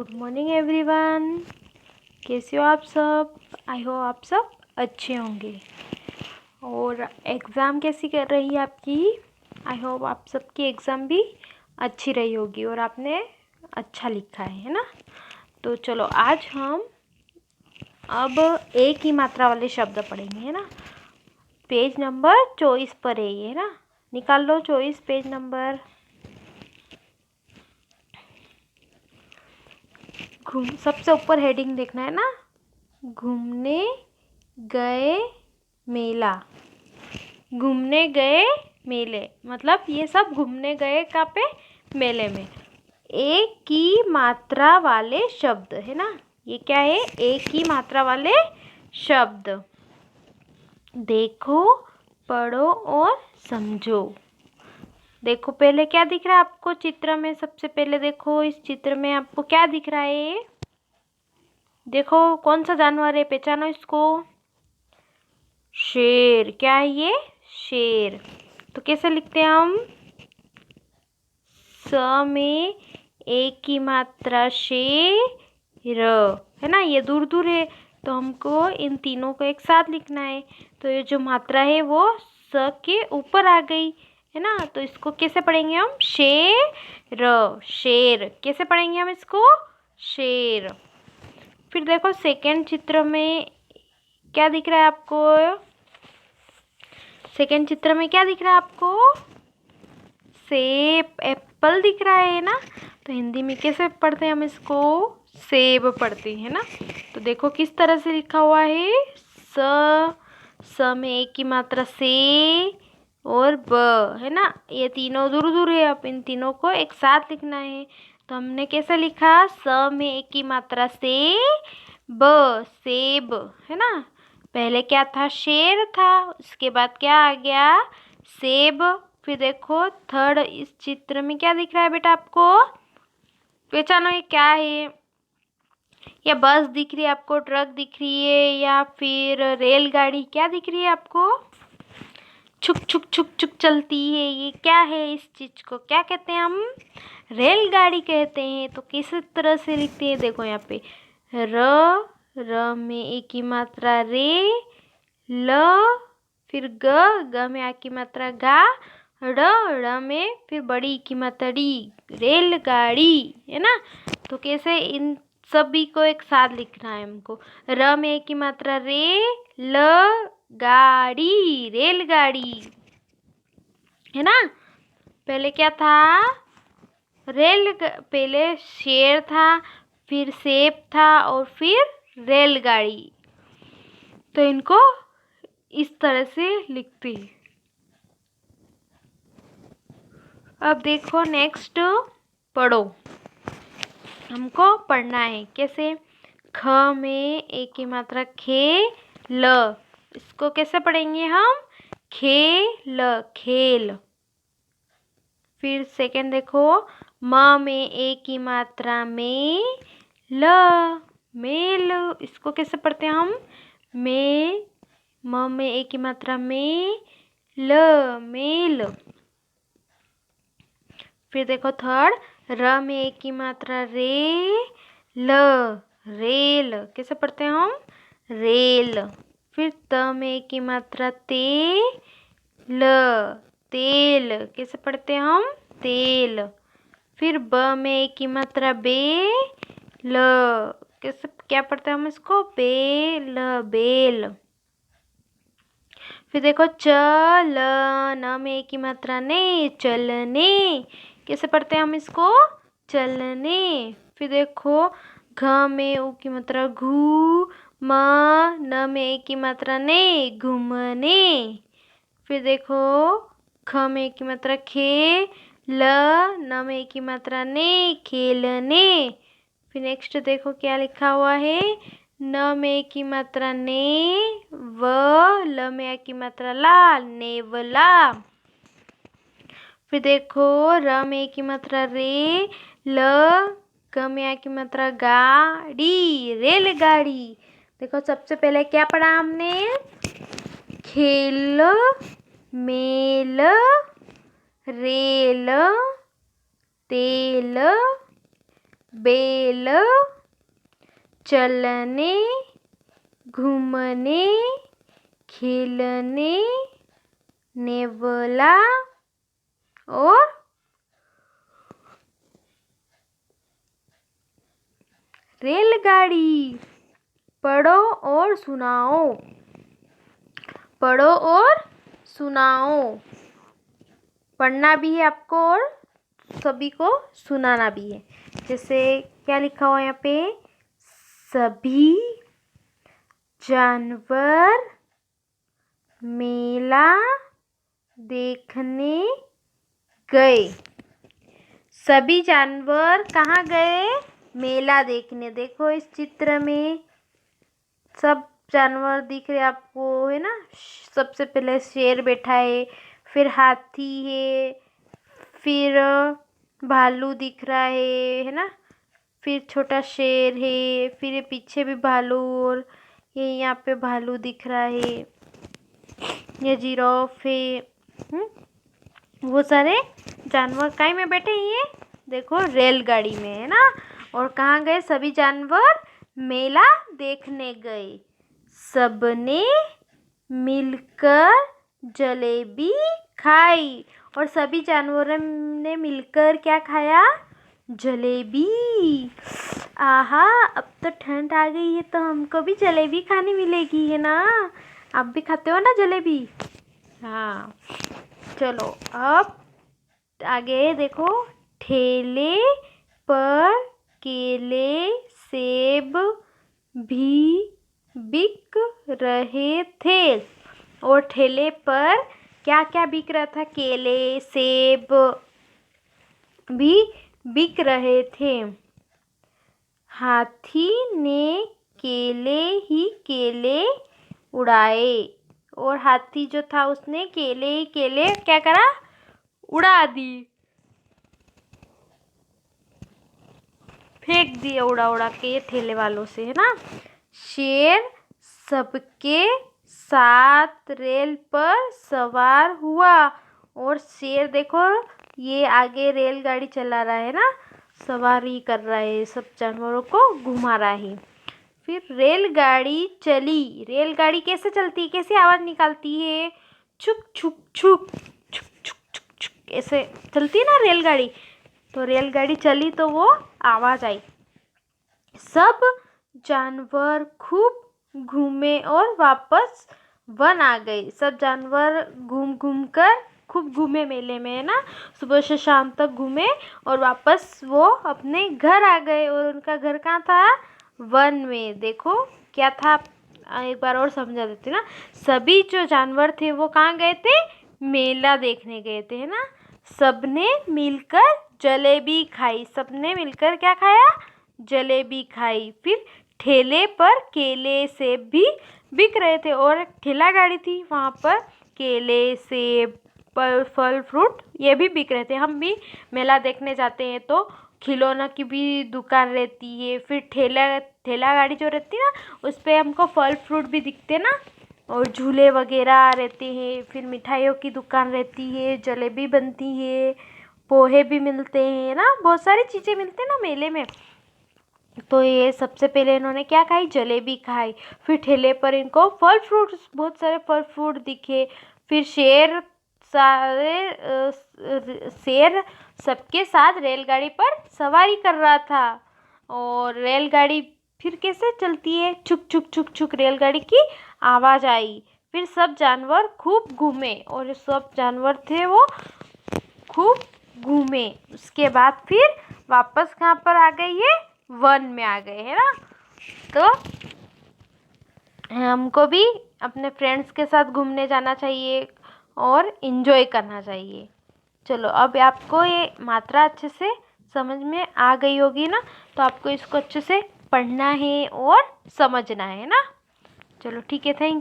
Good morning everyone. कैसे हो आप सब? आई होप आप सब अच्छे होंगे। और एग्ज़ाम कैसी कर रही है आपकी? आई होप आप सबकी एग्ज़ाम भी अच्छी रही होगी और आपने अच्छा लिखा है ना। तो चलो आज हम अब एक ही मात्रा वाले शब्द पढ़ेंगे, है ना। पेज नंबर 24 पर है ये ना। निकाल लो 24 पेज नंबर। सबसे ऊपर हेडिंग देखना है ना, घूमने गए मेला। घूमने गए मेले मतलब ये सब घूमने गए कहाँ पे? मेले में। एक की मात्रा वाले शब्द है ना। ये क्या है? एक ही मात्रा वाले शब्द। देखो, पढ़ो और समझो। देखो पहले क्या दिख रहा है आपको चित्र में? सबसे पहले देखो इस चित्र में आपको क्या दिख रहा है? देखो कौन सा जानवर है, पहचानो इसको। शेर। क्या है ये? शेर। तो कैसे लिखते हैं हम? स में एक की मात्रा शेर, है ना। ये दूर दूर है तो हमको इन तीनों को एक साथ लिखना है। तो ये जो मात्रा है वो स के ऊपर आ गई, है ना। तो इसको कैसे पढ़ेंगे हम? शेर। शेर कैसे पढ़ेंगे हम इसको? शेर। फिर देखो सेकंड चित्र में क्या दिख रहा है आपको? सेकंड चित्र में क्या दिख रहा है आपको? सेब, एप्पल दिख रहा है ना। तो हिंदी में कैसे पढ़ते हैं हम इसको? सेब पढ़ते हैं ना। तो देखो किस तरह से लिखा हुआ है। स में एक की मात्रा से और ब, है ना। ये तीनों दूर दूर है, अब इन तीनों को एक साथ लिखना है। तो हमने कैसे लिखा? स में एक की मात्रा से ब, सेब, है ना। पहले क्या था? शेर था। उसके बाद क्या आ गया? सेब। फिर देखो थर्ड इस चित्र में क्या दिख रहा है बेटा आपको? पहचानो ये क्या है? या बस दिख रही है आपको, ट्रक दिख रही है, या फिर रेलगाड़ी? क्या दिख रही है आपको? छुक छुक छुक छुक चलती है। ये क्या है? इस चीज को क्या कहते हैं हम? रेलगाड़ी कहते हैं। तो किस तरह से लिखते हैं? देखो यहाँ पे र में एक की मात्रा रे, ल, फिर ग में आ की मात्रा गा, ड़ में फिर बड़ी की मात्रा डी, रेलगाड़ी, है ना। तो कैसे इन सभी को एक साथ लिखना है हमको? र में एक की मात्रा रे, ल, गाड़ी, रेलगाड़ी, है ना। पहले क्या था? पहले शेर था, फिर सेब था और फिर रेलगाड़ी। तो इनको इस तरह से लिखते हैं। अब देखो नेक्स्ट पढ़ो। हमको पढ़ना है कैसे? ख में एक की मात्रा खे, ल। इसको कैसे पढ़ेंगे हम? खेल, खेल। फिर सेकंड देखो, म में एक की मात्रा में ल, मेल। इसको कैसे पढ़ते हैं हम? में, म में एक की मात्रा में ल, मेल। फिर देखो थर्ड, र में एक की मात्रा रे, ल, रेल। कैसे पढ़ते हैं हम? रेल। फिर त में एक की मात्रा ते, ल, तेल। कैसे पढ़ते हैं हम? तेल। फिर ब में एक की मात्रा बे, ल। कैसे क्या पढ़ते हैं हम इसको? Bell, bell. फिर देखो चल, न में एक की मात्रा ने, चलने। कैसे पढ़ते हैं हम इसको? चलने। फिर देखो घ में उ की मात्रा घू, म, न में एक की मात्रा ने, घूमने। फिर देखो ख में एक की मात्रा खे, ल, न में एक की मात्रा ने, खेलने। फिर नेक्स्ट देखो क्या लिखा हुआ है? न में एक की मात्रा ने, व, ल में एक की मात्रा ला, नेवला। फिर देखो र में एक की मात्रा रे, ल, ग में एक की मात्रा गाड़ी, रेलगाड़ी। देखो सबसे पहले क्या पढ़ा हमने? खेल, मेल, रेल, तेल, बेल, चलने, घूमने, खेलने, नेवला और रेलगाड़ी। पढ़ो और सुनाओ। पढ़ो और सुनाओ। पढ़ना भी है आपको और सभी को सुनाना भी है। जैसे क्या लिखा हुआ है यहाँ पे, सभी जानवर मेला देखने गए। सभी जानवर कहाँ गए? मेला देखने। देखो इस चित्र में सब जानवर दिख रहे आपको, है ना। सबसे पहले शेर बैठा है, फिर हाथी है, फिर भालू दिख रहा है ना। फिर छोटा शेर है, फिर ये पीछे भी भालू और ये यहाँ पे भालू दिख रहा है। ये जिराफ है। वो सारे जानवर काई में बैठे हैं? देखो रेलगाड़ी में, है ना। और कहाँ गए सभी जानवर? मेला देखने गए। सबने मिलकर जलेबी खाई। और सभी जानवरों ने मिलकर क्या खाया? जलेबी। आहा, अब तो ठंड आ गई है तो हमको भी जलेबी खाने मिलेगी, है ना। आप भी खाते हो ना जलेबी? हाँ। चलो अब आगे देखो, ठेले पर केले सेब भी बिक रहे थे। और ठेले पर क्या क्या बिक रहा था? केले सेब भी बिक रहे थे। हाथी ने केले ही केले उड़ाए। और हाथी जो था उसने केले ही केले क्या करा? उड़ा दी, फेंक दिए उड़ा उड़ा के ये ठेले वालों से, है ना। शेर सबके साथ रेल पर सवार हुआ। और शेर देखो ये आगे रेलगाड़ी चला रहा है ना, सवारी कर रहा है, सब जानवरों को घुमा रहा है। फिर रेलगाड़ी चली। रेलगाड़ी कैसे चलती है? कैसे आवाज़ निकालती है? छुक छुक छुक छुक छुक छुक छुक ऐसे चलती है ना रेलगाड़ी। तो रेलगाड़ी चली तो वो आवाज़ आई। सब जानवर खूब घूमे और वापस वन आ गए। सब जानवर घूम घूम कर खूब घूमे मेले में, है ना। सुबह से शाम तक घूमे और वापस वो अपने घर आ गए। और उनका घर कहाँ था? वन में। देखो क्या था, एक बार और समझा देती ना। सभी जो जानवर थे वो कहाँ गए थे? मेला देखने गए थे, है ना। सबने मिलकर जलेबी खाई। सबने मिलकर क्या खाया? जलेबी खाई। फिर ठेले पर केले सेब भी बिक रहे थे। और ठेला गाड़ी थी, वहाँ पर केले सेब फल फ्रूट ये भी बिक रहे थे। हम भी मेला देखने जाते हैं तो खिलौना की भी दुकान रहती है। फिर ठेला गाड़ी जो रहती है ना, उस पर हमको फल फ्रूट भी दिखते ना, और झूले वगैरह रहते हैं। फिर मिठाइयों की दुकान रहती है, जलेबी बनती है, पोहे भी मिलते हैं ना, बहुत सारी चीज़ें मिलती हैं ना मेले में। तो ये सबसे पहले इन्होंने क्या खाई? जलेबी खाई। फिर ठेले पर इनको फल फ्रूट, बहुत सारे फल फ्रूट दिखे। फिर शेर सबके साथ रेलगाड़ी पर सवारी कर रहा था। और रेलगाड़ी फिर कैसे चलती है? छुक छुक छुक छुक रेलगाड़ी की आवाज़ आई। फिर सब जानवर खूब घूमे और जो सब जानवर थे वो खूब घूमे। उसके बाद फिर वापस कहाँ पर आ गए? ये वन में आ गए, है ना। तो हमको भी अपने फ्रेंड्स के साथ घूमने जाना चाहिए और इन्जॉय करना चाहिए। चलो अब आपको ये मात्रा अच्छे से समझ में आ गई होगी ना, तो आपको इसको अच्छे से पढ़ना है और समझना है ना। चलो ठीक है, थैंक यू।